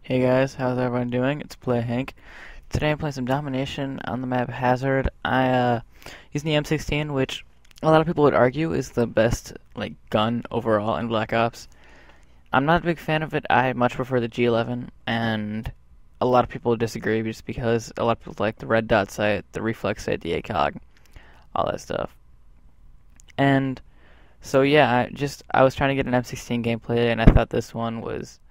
Hey guys, how's everyone doing? It's Play Hank. Today I'm playing some Domination on the map Hazard. Using the M16, which a lot of people would argue is the best gun overall in Black Ops. I'm not a big fan of it. I much prefer the G11, and a lot of people disagree just because a lot of people like the red dot sight, the reflex sight, the ACOG, all that stuff. And so yeah, I was trying to get an M16 gameplay, and I thought this one was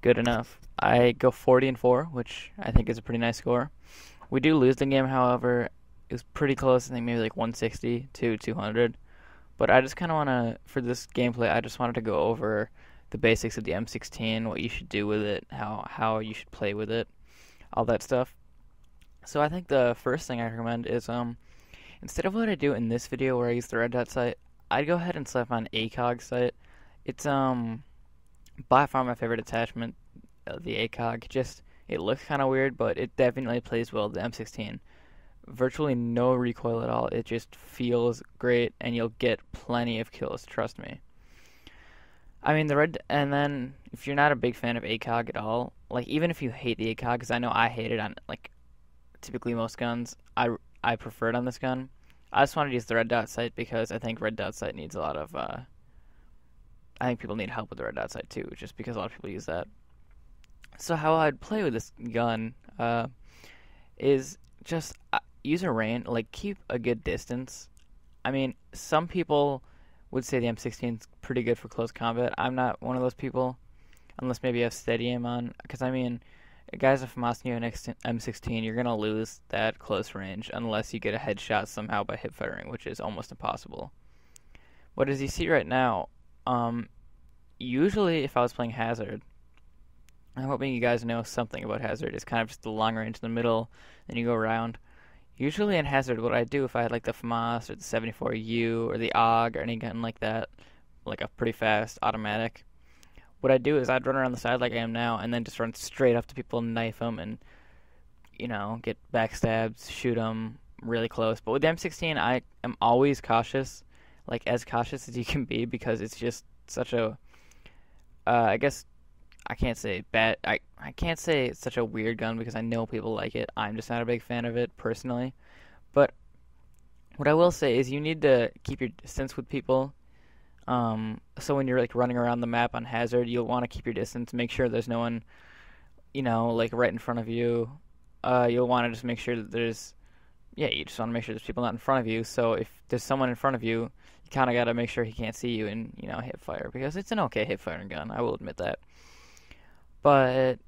good enough. I go 40 and 4, which I think is a pretty nice score. We do lose the game, however. It was pretty close. I think maybe like 160 to 200. But I just kind of want to, for this gameplay, I just wanted to go over the basics of the M16, what you should do with it, how you should play with it, all that stuff. So I think the first thing I recommend is instead of what I do in this video where I use the red dot sight, I'd go ahead and slap on ACOG sight. It's by far my favorite attachment, the ACOG. Just it looks kind of weird, but it definitely plays well with the M16. Virtually no recoil at all. It just feels great, and you'll get plenty of kills. Trust me. I mean and then if you're not a big fan of ACOG at all, even if you hate the ACOG, because I know I hate it on typically most guns, I prefer it on this gun. I just wanted to use the red dot sight because I think red dot sight needs a lot of. I think people need help with the red dot sight too, just because a lot of people use that. So how I'd play with this gun is just use a range, keep a good distance. I mean, some people would say the M16 is pretty good for close combat. I'm not one of those people, unless maybe you have steady aim on. Because I mean, guys with FAMAS and M16, you're gonna lose that close range unless you get a headshot somehow by hip firing, which is almost impossible. But as you see right now, usually if I was playing Hazard, I'm hoping you guys know something about Hazard. It's kind of just the long range in the middle, then you go around. Usually in Hazard, what I do if I had the FAMAS or the 74U or the AUG or any gun like that, like a pretty fast automatic, what I'd do is I'd run around the side like I am now and then just run straight up to people and knife them and, get backstabs, shoot them really close. But with the M16, I am always cautious, as cautious as you can be, because it's just such a, I guess I can't say bad. I can't say it's such a weird gun because I know people like it. I'm just not a big fan of it personally. But what I will say is you need to keep your distance with people. So when you're running around the map on Hazard, you'll want to keep your distance. Make sure there's no one, right in front of you. You'll want to just make sure that you just want to make sure there's people not in front of you. So if there's someone in front of you, you kind of got to make sure he can't see you and hip fire, because it's an okay hip firing gun. I will admit that. But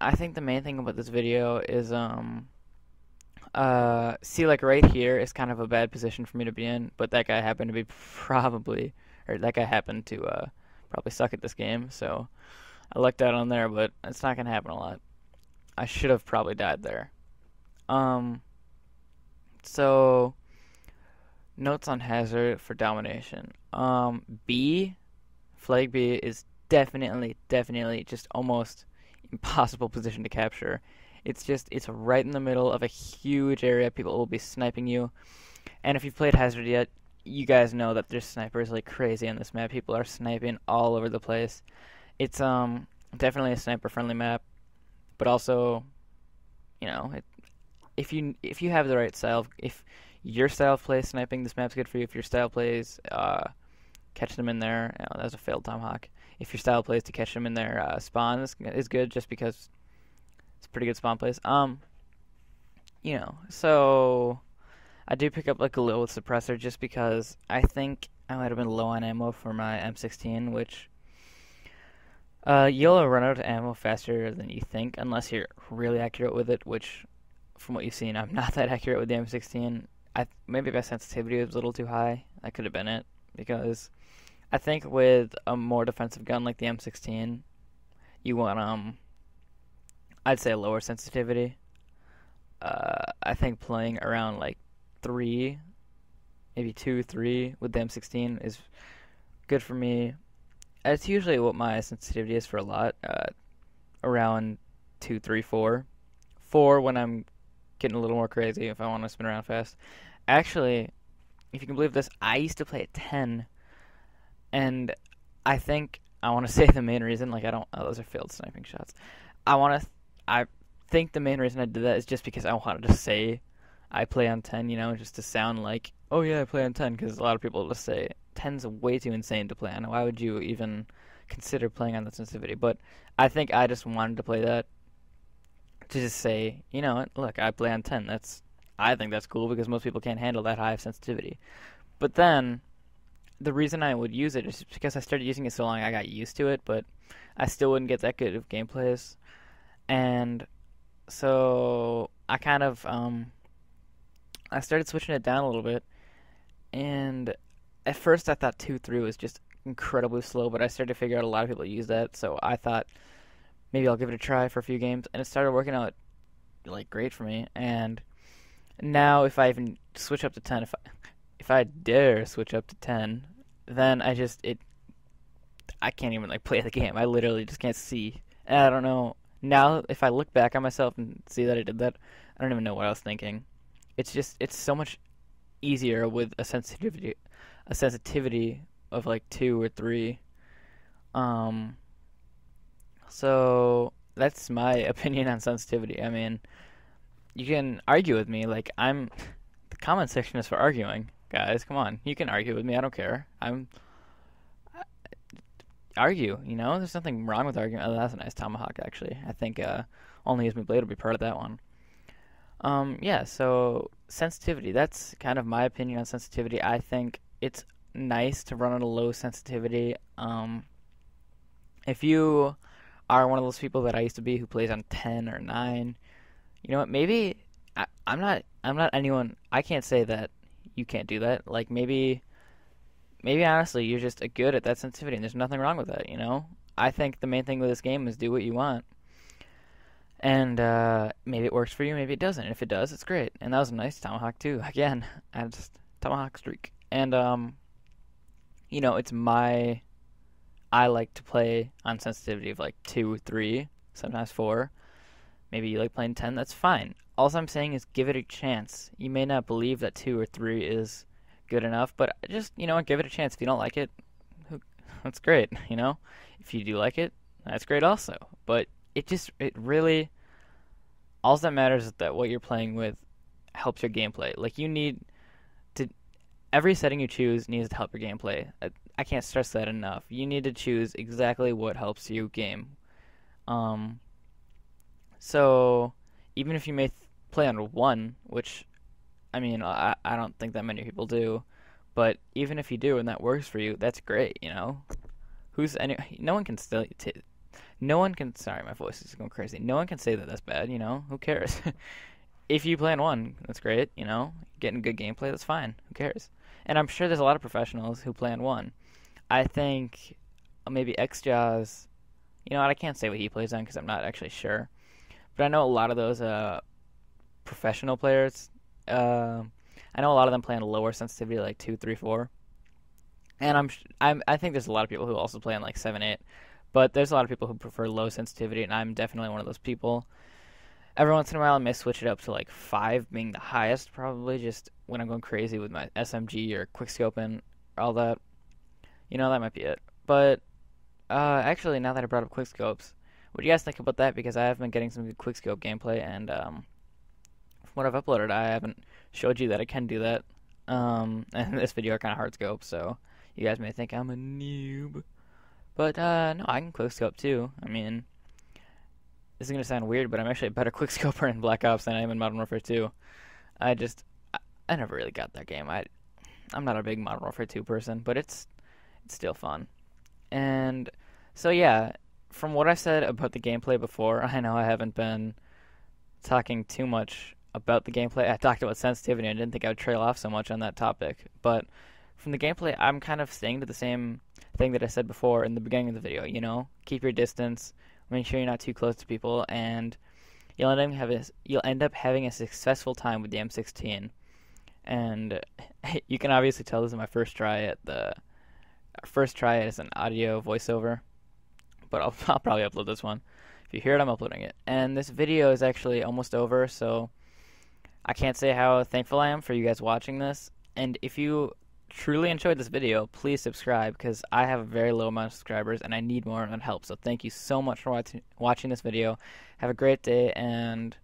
I think the main thing about this video is see, right here is kind of a bad position for me to be in, but that guy happened to be probably suck at this game, so I lucked out on there, but it's not gonna happen a lot. I should have probably died there. So notes on Hazard for Domination. Flag B is definitely just almost impossible position to capture. It's right in the middle of a huge area. People will be sniping you. And if you've played Hazard yet, you guys know that there's snipers like crazy on this map. People are sniping all over the place. It's definitely a sniper friendly map, but also, if you have the right style, if your style of play sniping, this map's good for you. If your style plays catch them in there, that was a failed tomahawk. If your style plays to catch them in their spawn is good, just because it's a pretty good spawn place. So I do pick up a little suppressor just because I think I might have been low on ammo for my M16, which you'll run out of ammo faster than you think unless you're really accurate with it, which from what you've seen, I'm not that accurate with the M16. Maybe my sensitivity was a little too high. That could have been it, because I think with a more defensive gun like the M16, you want I'd say a lower sensitivity. I think playing around 3, maybe 2, 3 with the M16 is good for me. It's usually what my sensitivity is for a lot. Around 2, 3, 4. 4 when I'm getting a little more crazy, if I want to spin around fast. Actually, if you can believe this, I used to play at 10. And I think I want to say the main reason, those are failed sniping shots. I want to. I think the main reason I did that is just because I wanted to say I play on 10, just to sound like, oh yeah, I play on 10, because a lot of people just say 10's way too insane to play on. Why would you even consider playing on that sensitivity? But I think I just wanted to play that to just say, look, I play on 10. I think that's cool because most people can't handle that high of sensitivity. But then the reason I would use it is because I started using it so long I got used to it, but I still wouldn't get that good of gameplays. And so I kind of I started switching it down a little bit, and at first I thought 2-3 was just incredibly slow, but I started to figure out a lot of people use that, so I thought maybe I'll give it a try for a few games, and it started working out like great for me. And now if I even switch up to 10, if I dare switch up to 10, then I can't even like play the game. I literally just can't see. And I don't know. Now if I look back on myself and see that I did that, I don't even know what I was thinking. It's so much easier with a sensitivity of like 2 or 3. So that's my opinion on sensitivity. I mean, you can argue with me. Like, the comment section is for arguing, guys. Come on, you can argue with me. I don't care. Argue. There's nothing wrong with arguing. Oh, that's a nice tomahawk, actually. I think only Use Me Blade will be part of that one. Yeah. So sensitivity. That's kind of my opinion on sensitivity. I think it's nice to run at a low sensitivity. If you are one of those people that I used to be who plays on 10 or 9, you know what? Maybe I'm not anyone. I can't say that you can't do that. Like maybe honestly you're just good at that sensitivity, and there's nothing wrong with that. I think the main thing with this game is do what you want, and maybe it works for you, maybe it doesn't. And if it does, it's great. And that was a nice tomahawk too. Again, I just tomahawk streak, and I like to play on sensitivity of like 2, 3, sometimes 4. Maybe you like playing 10, that's fine. All I'm saying is give it a chance. You may not believe that 2 or 3 is good enough, but just, give it a chance. If you don't like it, that's great, If you do like it, that's great also. But it really, all that matters is that what you're playing with helps your gameplay. Like, every setting you choose needs to help your gameplay. I can't stress that enough. You need to choose exactly what helps you game. So even if you may play on 1, which, I mean, I don't think that many people do, but even if you do and that works for you, that's great, No one can sorry, my voice is going crazy. No one can say that that's bad, Who cares? If you play on 1, that's great, Getting good gameplay, that's fine. Who cares? And I'm sure there's a lot of professionals who play on 1. I think maybe XJaws, I can't say what he plays on because I'm not actually sure. But I know a lot of those professional players, I know a lot of them play on a lower sensitivity, like 2, 3, 4. And I think there's a lot of people who also play on like 7, 8. But there's a lot of people who prefer low sensitivity, and I'm definitely one of those people. Every once in a while I may switch it up to like 5 being the highest, probably, just when I'm going crazy with my SMG or quickscoping or all that. That might be it. But actually, now that I brought up quickscopes, what do you guys think about that? Because I have been getting some good quickscope gameplay, and from what I've uploaded, I haven't showed you that I can do that. And this video are kind of hard scope, so you guys may think I'm a noob. But no, I can quickscope too. I mean, this is going to sound weird, but I'm actually a better quickscoper in Black Ops than I am in Modern Warfare 2. I never really got that game. I'm not a big Modern Warfare 2 person, but it's still fun. And so yeah, from what I said about the gameplay before, I know I haven't been talking too much about the gameplay. I talked about sensitivity, and I didn't think I would trail off so much on that topic. But from the gameplay, I'm kind of staying to the same thing that I said before in the beginning of the video, Keep your distance, make sure you're not too close to people, and you'll end up having a successful time with the M16. And you can obviously tell this is my first try as an audio voiceover, but I'll probably upload this one. If you hear it, I'm uploading it. And this video is actually almost over, so I can't say how thankful I am for you guys watching this. And if you truly enjoyed this video, please subscribe because I have a very low amount of subscribers and I need more help. So thank you so much for watching this video. Have a great day, and